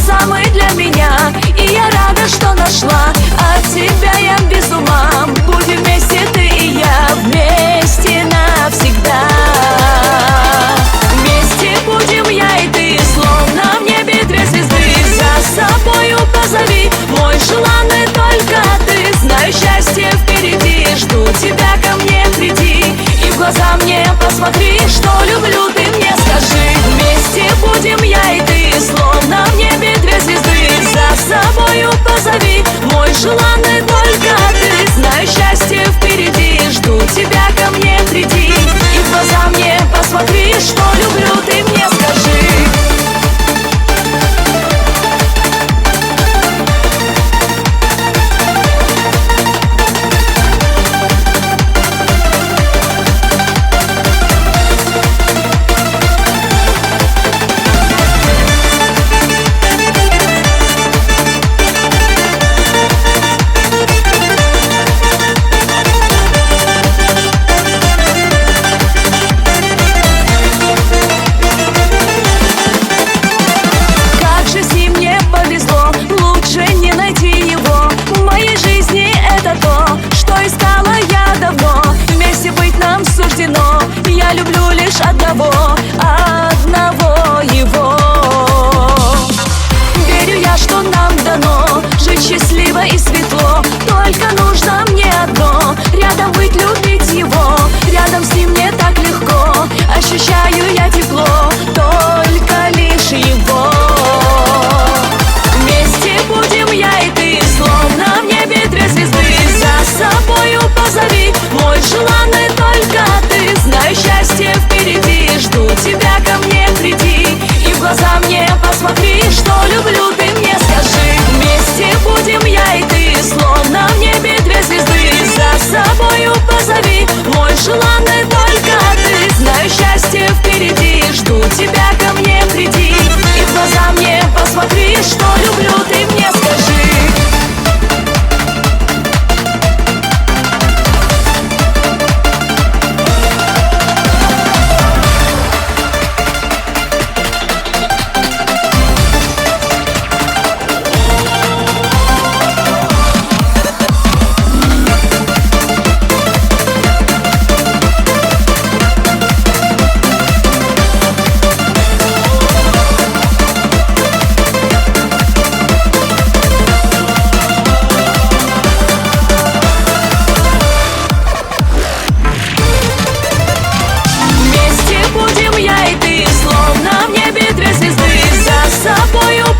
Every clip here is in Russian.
самый для меня. И я рада, что нашла от тебя я без ума. Будем вместе ты и я, вместе навсегда. Вместе будем я и ты, словно в небе две звезды. За собою позови, мой желанный только ты. Знаю, счастье впереди, жду тебя, ко мне приди. И в глаза мне посмотри, что люблю, ты мне скажи. Вместе будем я и ты, словно в небе две звезды. За собою позови, мой желанный только ты. Знаю, счастье впереди, жду тебя, ко мне приди. И в глаза мне посмотри, что люблю, ты мне скажи. Я люблю лишь одного его. Верю я, что нам дано жить счастливо и светло. Только нужно мне одно — рядом быть, любить его. Рядом с ним мне так легко, ощущаю я тепло, только лишь его. Вместе будем я и ты, словно в небе две звезды. За собою позови, мой желанный только ты. Знаю, счастье впереди, жду тебя, ко мне приди. И в глаза мне посмотри, что люблю, ты мне скажи. Вместе будем я и ты, словно в небе две звезды. За собою позови, мой желанный только ты. Знаю, счастье впереди, жду тебя, ко мне приди. И в глаза мне посмотри, что люблю, ты мне скажи.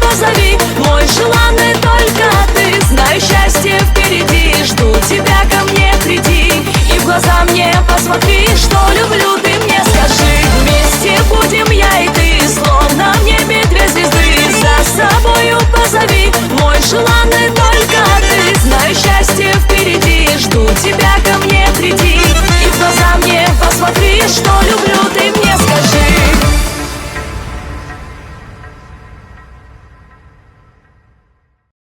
Позови, мой желанный только ты. Знаю, счастье впереди, жду тебя, ко мне приди. И в глаза мне